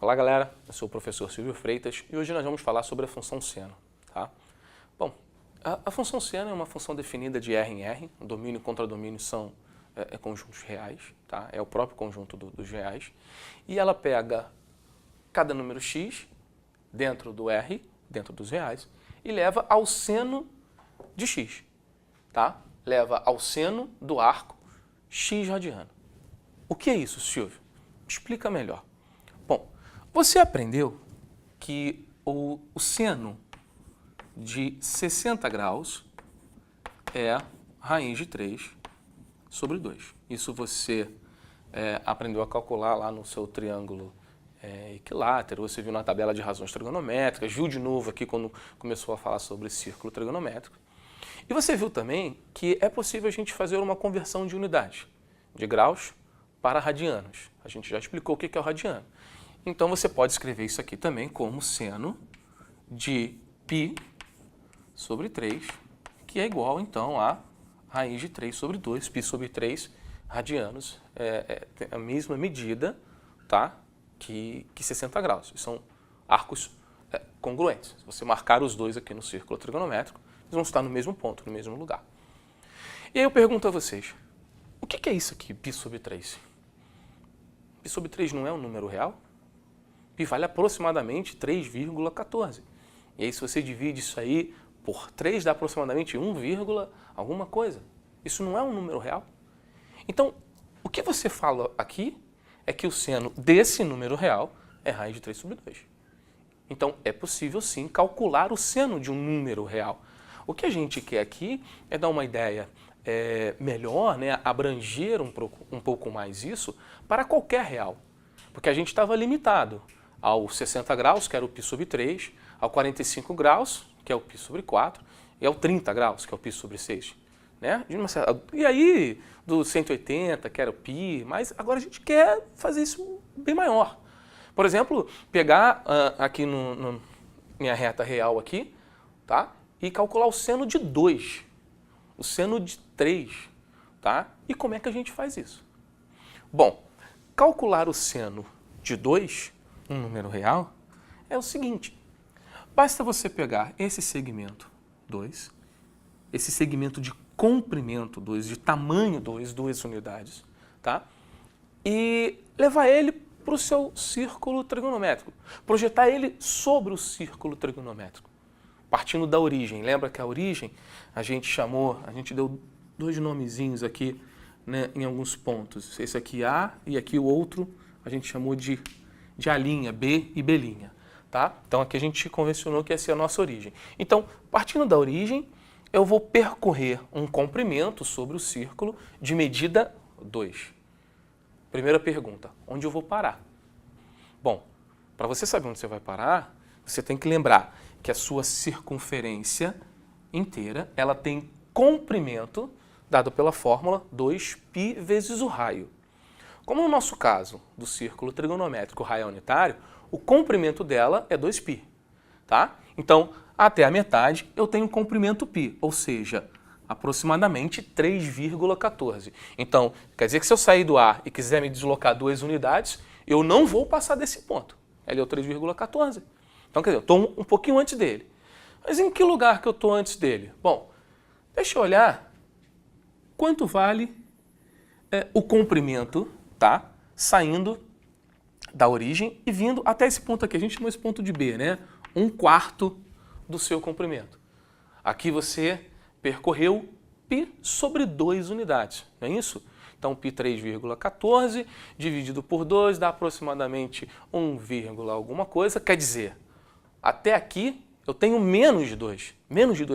Olá galera, eu sou o professor Silvio Freitas e hoje nós vamos falar sobre a função seno. Tá? Bom, a função seno é uma função definida de R em R, o domínio e contradomínio são conjuntos reais, tá? É o próprio conjunto dos reais, e ela pega cada número x dentro do R, dentro dos reais, e leva ao seno de x, tá? Leva ao seno do arco x radiano. O que é isso, Silvio? Explica melhor. Bom, você aprendeu que o seno de 60 graus é raiz de 3 sobre 2. Isso você aprendeu a calcular lá no seu triângulo equilátero, você viu na tabela de razões trigonométricas, viu de novo aqui quando começou a falar sobre círculo trigonométrico. E você viu também que é possível a gente fazer uma conversão de unidades, de graus para radianos. A gente já explicou o que é o radiano. Então você pode escrever isso aqui também como seno de π sobre 3, que é igual então a raiz de 3 sobre 2, π sobre 3 radianos, é a mesma medida, tá, que 60 graus. São arcos congruentes. Se você marcar os dois aqui no círculo trigonométrico, eles vão estar no mesmo ponto, no mesmo lugar. E aí eu pergunto a vocês, o que é isso aqui, π sobre 3? π sobre 3 não é um número real? Π vale aproximadamente 3,14. E aí se você divide isso aí por 3, dá aproximadamente 1, alguma coisa. Isso não é um número real? Então, o que você fala aqui é que o seno desse número real é raiz de 3 sobre 2. Então, é possível sim calcular o seno de um número real. O que a gente quer aqui é dar uma ideia melhor, né, abranger um pouco mais isso para qualquer real. Porque a gente estava limitado ao 60 graus, que era o π sobre 3, ao 45 graus, que é o π sobre 4, e ao 30 graus, que é o π sobre 6. Né? E aí, do 180, que era o π, mas agora a gente quer fazer isso bem maior. Por exemplo, pegar aqui minha reta real aqui, tá? E calcular o seno de 2, o seno de 3, tá? E como é que a gente faz isso? Bom, calcular o seno de 2, um número real, é o seguinte. Basta você pegar esse segmento 2, esse segmento de comprimento 2, de tamanho 2, 2 unidades, tá? E levar ele para o seu círculo trigonométrico. Projetar ele sobre o círculo trigonométrico. Partindo da origem. Lembra que a origem a gente deu dois nomezinhos aqui, né, em alguns pontos. Esse aqui A e aqui o outro a gente chamou de A', B e B'. Tá? Então aqui a gente convencionou que essa é a nossa origem. Então, partindo da origem, eu vou percorrer um comprimento sobre o círculo de medida 2. Primeira pergunta, onde eu vou parar? Bom, para você saber onde você vai parar, você tem que lembrar que a sua circunferência inteira, ela tem comprimento dado pela fórmula 2π vezes o raio. Como no nosso caso do círculo trigonométrico, o raio é unitário, o comprimento dela é 2π, tá? Então, até a metade eu tenho comprimento π, ou seja, aproximadamente 3,14. Então, quer dizer que se eu sair do A e quiser me deslocar 2 unidades, eu não vou passar desse ponto. Ali é o 3,14. Então, quer dizer, eu estou um pouquinho antes dele. Mas em que lugar que eu estou antes dele? Bom, deixa eu olhar quanto vale o comprimento, tá? Saindo da origem e vindo até esse ponto aqui. A gente chama esse ponto de B, né? 1/4 do seu comprimento. Aqui você percorreu π sobre 2 unidades, não é isso? Então, π 3,14 dividido por 2 dá aproximadamente 1, alguma coisa. Quer dizer, até aqui eu tenho menos de 2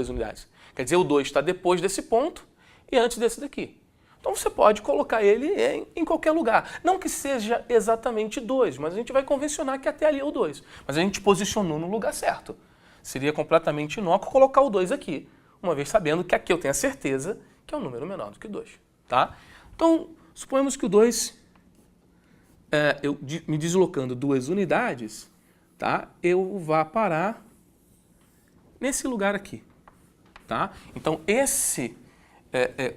unidades. Quer dizer, o 2 está depois desse ponto e antes desse daqui. Então você pode colocar ele em qualquer lugar. Não que seja exatamente 2, mas a gente vai convencionar que até ali é o 2. Mas a gente posicionou no lugar certo. Seria completamente inócuo colocar o 2 aqui, uma vez sabendo que aqui eu tenho a certeza que é um número menor do que 2. Tá? Então, suponhamos que o 2, eu me deslocando 2 unidades, tá? Eu vá parar nesse lugar aqui. Tá? Então, esse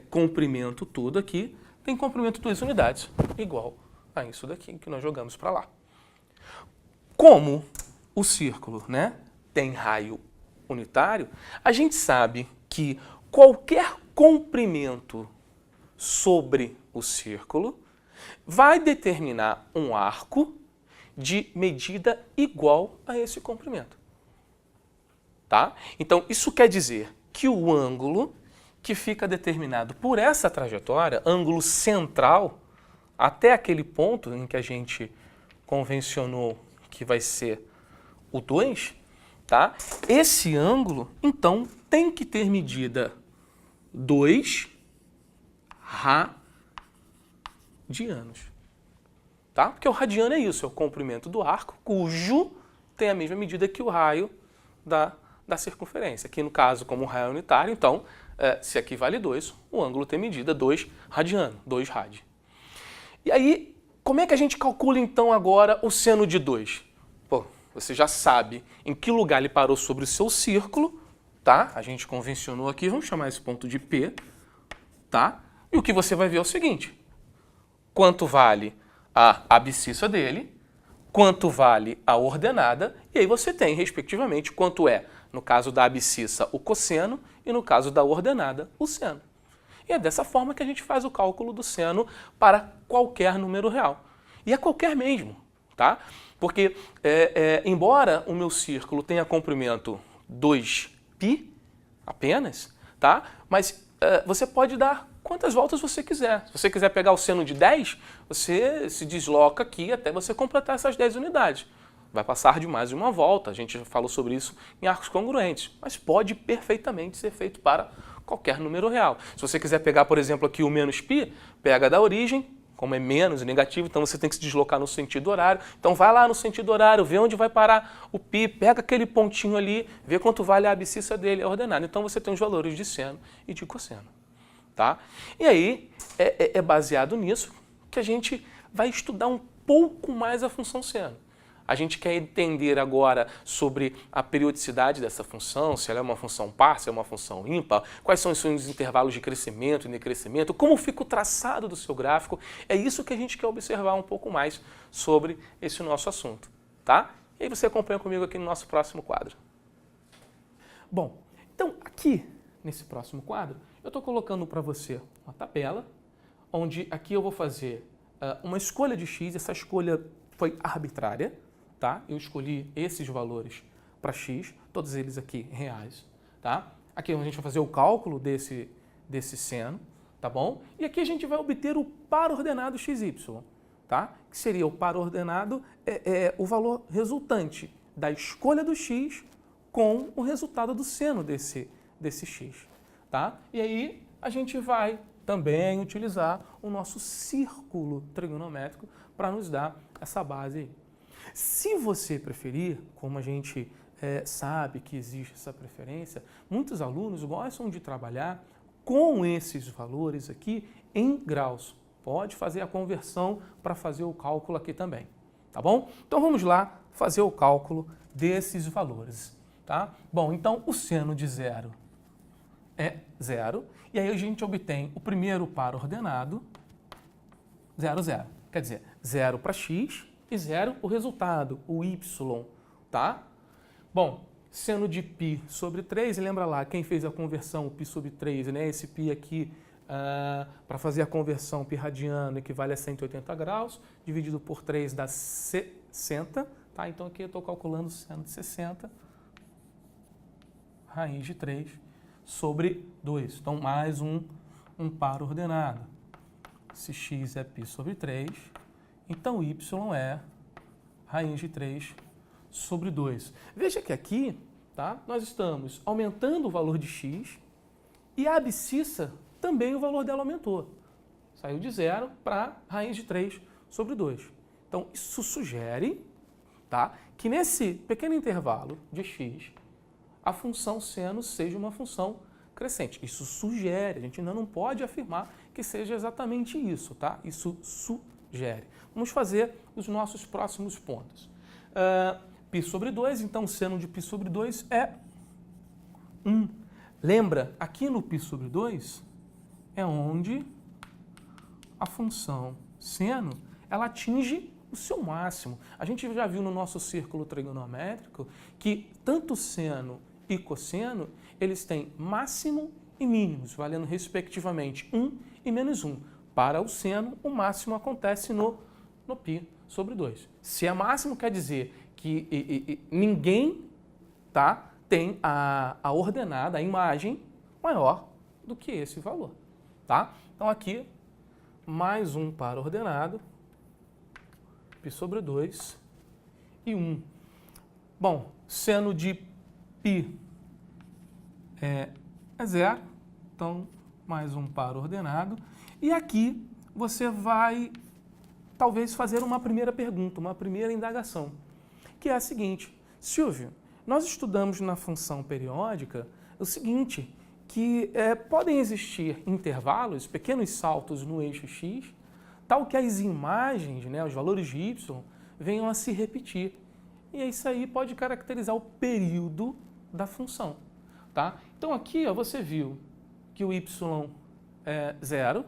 comprimento todo aqui tem comprimento de 2 unidades, igual a isso daqui que nós jogamos para lá. como o círculo, né, tem raio unitário, a gente sabe que qualquer comprimento sobre o círculo vai determinar um arco de medida igual a esse comprimento. Tá? Então, isso quer dizer que o ângulo que fica determinado por essa trajetória, ângulo central, até aquele ponto em que a gente convencionou que vai ser o 2, tá? Esse ângulo, então, tem que ter medida 2 radianos. Tá? Porque o radiano é isso, é o comprimento do arco, cujo tem a mesma medida que o raio da circunferência. Aqui, no caso, como o raio é unitário, então, se aqui vale 2, o ângulo tem medida 2 radiano, 2 rad. E aí, como é que a gente calcula, então, agora o seno de 2? Pô, você já sabe em que lugar ele parou sobre o seu círculo, tá? A gente convencionou aqui, vamos chamar esse ponto de P, tá? E o que você vai ver é o seguinte: quanto vale a abscissa dele, quanto vale a ordenada, e aí você tem, respectivamente, quanto é, no caso da abscissa, o cosseno, e no caso da ordenada, o seno. E é dessa forma que a gente faz o cálculo do seno para qualquer número real. E é qualquer mesmo, tá? Porque, embora o meu círculo tenha comprimento 2π apenas, tá? Mas você pode dar quantas voltas você quiser. Se você quiser pegar o seno de 10, você se desloca aqui até você completar essas 10 unidades. Vai passar de mais de uma volta, a gente já falou sobre isso em arcos congruentes, mas pode perfeitamente ser feito para qualquer número real. Se você quiser pegar, por exemplo, aqui o menos π, pega da origem, como é menos e negativo, então você tem que se deslocar no sentido horário. Então vai lá no sentido horário, vê onde vai parar o π, pega aquele pontinho ali, vê quanto vale a abscissa dele, a ordenada. Então você tem os valores de seno e de cosseno. Tá? E aí, é baseado nisso que a gente vai estudar um pouco mais a função seno. A gente quer entender agora sobre a periodicidade dessa função, se ela é uma função par, se é uma função ímpar, quais são os seus intervalos de crescimento e decrescimento, como fica o traçado do seu gráfico. É isso que a gente quer observar um pouco mais sobre esse nosso assunto. Tá? E aí você acompanha comigo aqui no nosso próximo quadro. Bom, então aqui, nesse próximo quadro, eu estou colocando para você uma tabela, onde aqui eu vou fazer uma escolha de x, essa escolha foi arbitrária, tá? Eu escolhi esses valores para x, todos eles aqui reais, tá? Aqui a gente vai fazer o cálculo desse seno, tá bom? E aqui a gente vai obter o par ordenado xy, tá? Que seria o par ordenado, o valor resultante da escolha do x com o resultado do seno desse x. Tá? E aí a gente vai também utilizar o nosso círculo trigonométrico para nos dar essa base aí. Se você preferir, como a gente sabe que existe essa preferência, muitos alunos gostam de trabalhar com esses valores aqui em graus. Pode fazer a conversão para fazer o cálculo aqui também, tá bom? Então vamos lá fazer o cálculo desses valores, tá? Bom, então o seno de 0 é 0, e aí a gente obtém o primeiro par ordenado, 0, 0. Quer dizer, 0 para x e 0 o resultado, o y, tá? Bom, seno de π sobre 3, lembra lá, quem fez a conversão, o π sobre 3, né? Esse π aqui, para fazer a conversão, π radiano equivale a 180 graus, dividido por 3 dá 60, tá? Então aqui eu estou calculando seno de 60, raiz de 3, sobre 2. Então, mais um par ordenado. Se x é π sobre 3, então y é raiz de 3 sobre 2. Veja que aqui, tá, nós estamos aumentando o valor de x e a abscissa também o valor dela aumentou. Saiu de 0 para raiz de 3 sobre 2. Então, isso sugere, tá, que nesse pequeno intervalo de x, a função seno seja uma função crescente. Isso sugere, a gente ainda não pode afirmar que seja exatamente isso, tá? Isso sugere. Vamos fazer os nossos próximos pontos. π sobre 2, então seno de π sobre 2 é 1. Lembra, aqui no π sobre 2 é onde a função seno ela atinge o seu máximo. A gente já viu no nosso círculo trigonométrico que tanto seno e cosseno, eles têm máximo e mínimos, valendo respectivamente 1 e menos 1. Para o seno, o máximo acontece no π sobre 2. Se é máximo, quer dizer que ninguém tem a ordenada, a imagem, maior do que esse valor. Tá? Então aqui, mais 1 para ordenado, π sobre 2 e 1. Bom, seno de π é 0, então mais 1 para ordenado. E aqui você vai talvez fazer uma primeira pergunta, uma primeira indagação, que é a seguinte: Silvio, nós estudamos na função periódica o seguinte, que podem existir intervalos, pequenos saltos no eixo x, tal que as imagens, né, os valores de y, venham a se repetir. E isso aí pode caracterizar o período da função. Tá? Então aqui você viu que o y é 0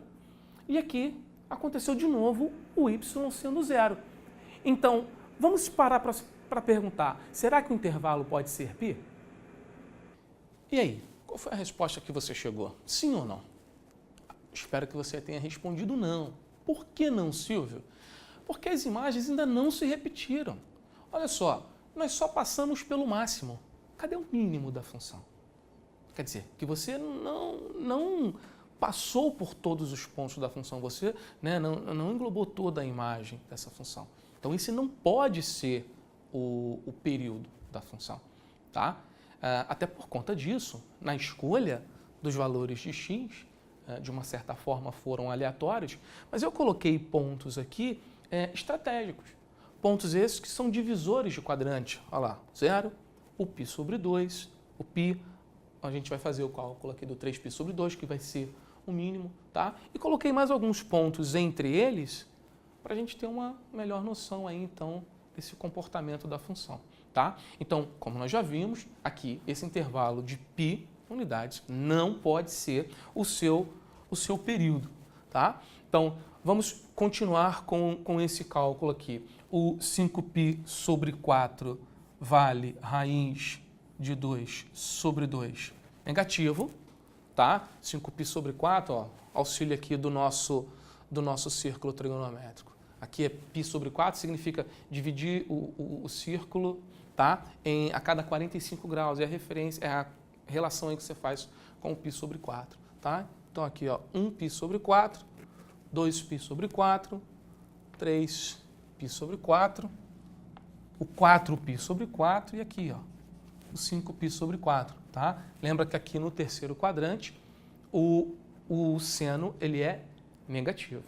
e aqui aconteceu de novo o y sendo 0. Então, vamos parar para perguntar, será que o intervalo pode ser π? E aí, qual foi a resposta que você chegou? Sim ou não? Espero que você tenha respondido não. Por que não, Silvio? Porque as imagens ainda não se repetiram. Olha só, nós só passamos pelo máximo. Cadê o mínimo da função? Quer dizer, que você não passou por todos os pontos da função, você não englobou toda a imagem dessa função. Então, esse não pode ser o período da função. Tá? Até por conta disso, na escolha dos valores de x, de uma certa forma foram aleatórios, mas eu coloquei pontos aqui estratégicos. Pontos esses que são divisores de quadrante. Olha lá, 0, o π sobre 2, o π, a gente vai fazer o cálculo aqui do 3π sobre 2, que vai ser o mínimo, tá? E coloquei mais alguns pontos entre eles para a gente ter uma melhor noção aí, então, desse comportamento da função, tá? Então, como nós já vimos, aqui, esse intervalo de π unidades não pode ser o seu período, tá? Então, vamos continuar com esse cálculo aqui. O 5π sobre 4 vale raiz de 2 sobre 2 negativo, tá? 5π sobre 4, ó, auxílio aqui do nosso círculo trigonométrico. Aqui é π sobre 4, significa dividir o círculo, tá? A cada 45 graus. É a referência, é a relação aí que você faz com o π sobre 4, tá? Então aqui, ó, 1π sobre 4, 2π sobre 4, 3π sobre 4, o 4π sobre 4 e aqui, ó, o 5π sobre 4, tá? Lembra que aqui no terceiro quadrante o seno ele é negativo.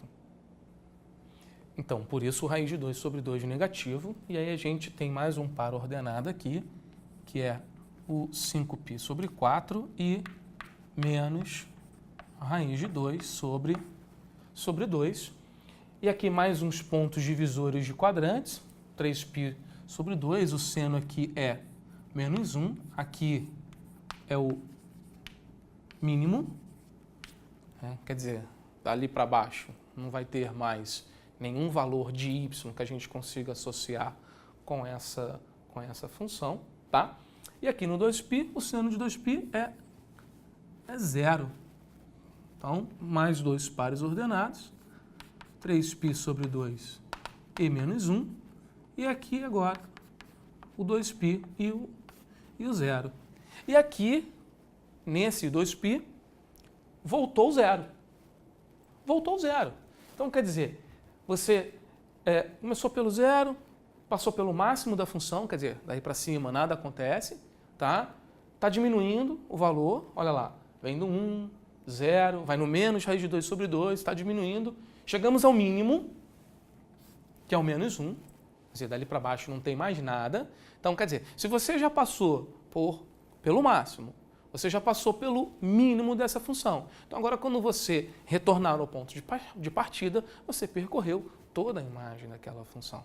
Então, por isso o raiz de 2 sobre 2 negativo, e aí a gente tem mais um par ordenado aqui, que é o 5π sobre 4 e menos a raiz de 2 sobre 2. E aqui mais uns pontos divisores de quadrantes, 3π sobre 2, o seno aqui é menos 1, aqui é o mínimo, quer dizer, dali para baixo não vai ter mais nenhum valor de y que a gente consiga associar com essa função, tá? E aqui no 2π, o seno de 2π é 0. Então, mais dois pares ordenados, 3π sobre 2 e menos 1, e aqui agora o 2π e o 0. E aqui, nesse 2π, voltou 0. Voltou 0. Então, quer dizer, você começou pelo 0, passou pelo máximo da função, quer dizer, daí para cima nada acontece, tá? Está diminuindo o valor, olha lá, vem do 1, 0, vai no menos raiz de 2 sobre 2, está diminuindo. Chegamos ao mínimo, que é o menos 1, quer dizer, dali para baixo não tem mais nada. Então, quer dizer, se você já passou pelo máximo, você já passou pelo mínimo dessa função. Então, agora, quando você retornar ao ponto de partida, você percorreu toda a imagem daquela função.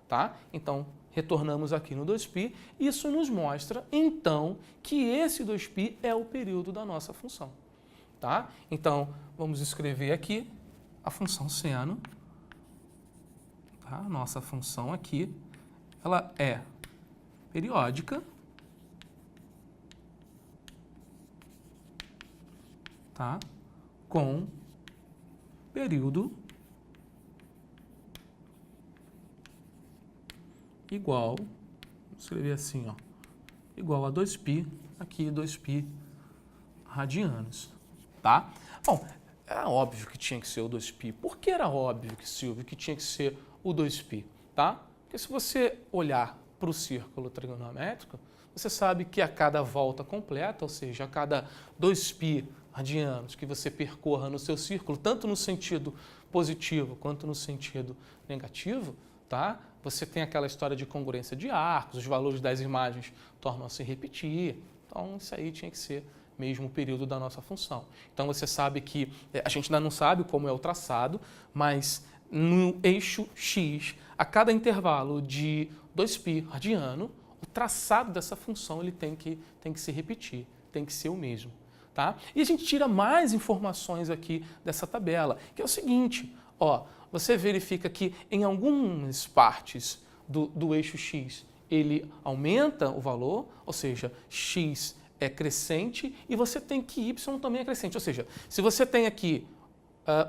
Tá? Então, retornamos aqui no 2π. Isso nos mostra, então, que esse 2π é o período da nossa função. Tá? Então, vamos escrever aqui a função seno. tá? A nossa função aqui, ela é periódica, tá? Com período igual, vou escrever assim, ó, igual a 2π, aqui 2π radianos, tá? Bom, era óbvio que tinha que ser o 2π. Por que era óbvio, Silvio, que tinha que ser o 2π, tá? Porque se você olhar para o círculo trigonométrico, você sabe que a cada volta completa, ou seja, a cada 2π radianos que você percorra no seu círculo, tanto no sentido positivo quanto no sentido negativo, tá? Você tem aquela história de congruência de arcos, os valores das imagens tornam a se repetir. Então, isso aí tinha que ser mesmo o período da nossa função. Então, você sabe que a gente ainda não sabe como é o traçado, mas no eixo X, a cada intervalo de 2π radiano, o traçado dessa função ele tem que se repetir, tem que ser o mesmo. Tá? E a gente tira mais informações aqui dessa tabela, que é o seguinte, ó, você verifica que em algumas partes do eixo X ele aumenta o valor, ou seja, X é crescente e você tem que Y também é crescente. Ou seja, se você tem aqui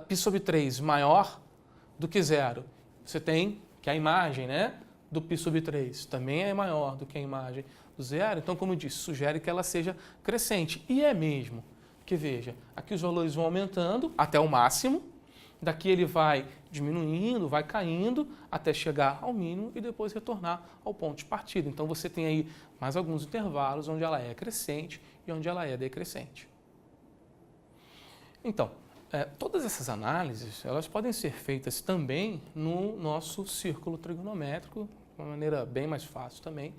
π sobre 3 maior do que zero, você tem que a imagem, né, do π sobre 3 também é maior do que a imagem do zero. Então, como eu disse, sugere que ela seja crescente. E é mesmo. Porque veja, aqui os valores vão aumentando até o máximo, daqui ele vai diminuindo, vai caindo até chegar ao mínimo e depois retornar ao ponto de partida. Então você tem aí mais alguns intervalos onde ela é crescente e onde ela é decrescente. Então, todas essas análises elas podem ser feitas também no nosso círculo trigonométrico, de uma maneira bem mais fácil também,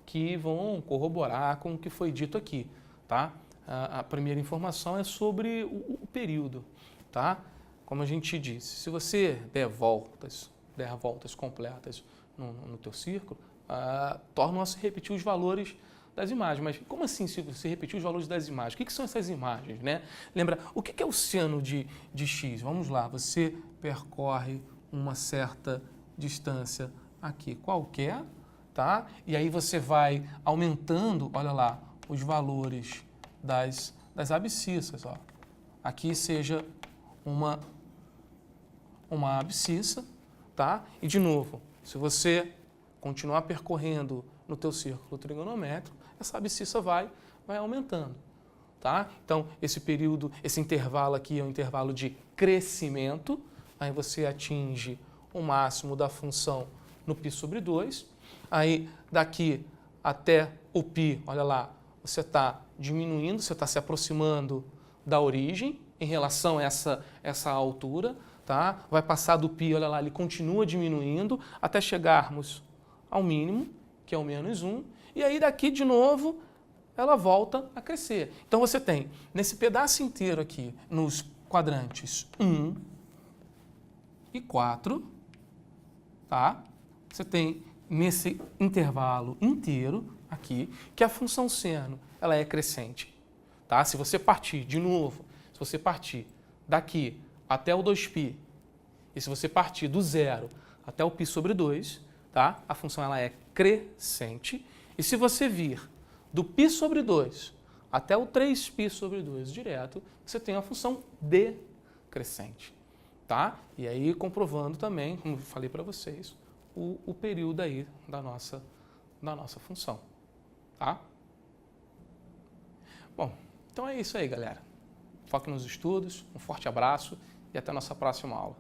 que vão corroborar com o que foi dito aqui, tá? A primeira informação é sobre o período, tá? Como a gente disse, se você der voltas completas no teu círculo, tornam a se repetir os valores das imagens. Mas como assim se repetir os valores das imagens? O que são essas imagens, né? Lembra, o que é o seno de x? Vamos lá, você percorre uma certa distância aqui qualquer, tá? E aí você vai aumentando, olha lá, os valores das abscissas, ó. Aqui seja uma abscissa, tá? E de novo, se você continuar percorrendo no teu círculo trigonométrico, essa abscissa vai aumentando, tá? Então, esse período, esse intervalo aqui é um intervalo de crescimento, aí você atinge o máximo da função no π sobre 2, aí daqui até o π, olha lá, você está diminuindo, você está se aproximando da origem em relação a essa altura, tá? Vai passar do π, olha lá, ele continua diminuindo até chegarmos ao mínimo, que é o -1, e aí daqui de novo ela volta a crescer. Então você tem, nesse pedaço inteiro aqui, nos quadrantes 1 e 4, tá? Você tem nesse intervalo inteiro aqui, que a função seno ela é crescente, tá? Se você partir, de novo, se você partir daqui até o 2π, e se você partir do zero até o π sobre 2, tá? A função ela é crescente. E se você vir do π sobre 2 até o 3π sobre 2 direto, você tem a função decrescente, tá? E aí comprovando também, como eu falei para vocês, o período aí da nossa função, tá? Bom, então é isso aí, galera. Foque nos estudos, um forte abraço e até a nossa próxima aula.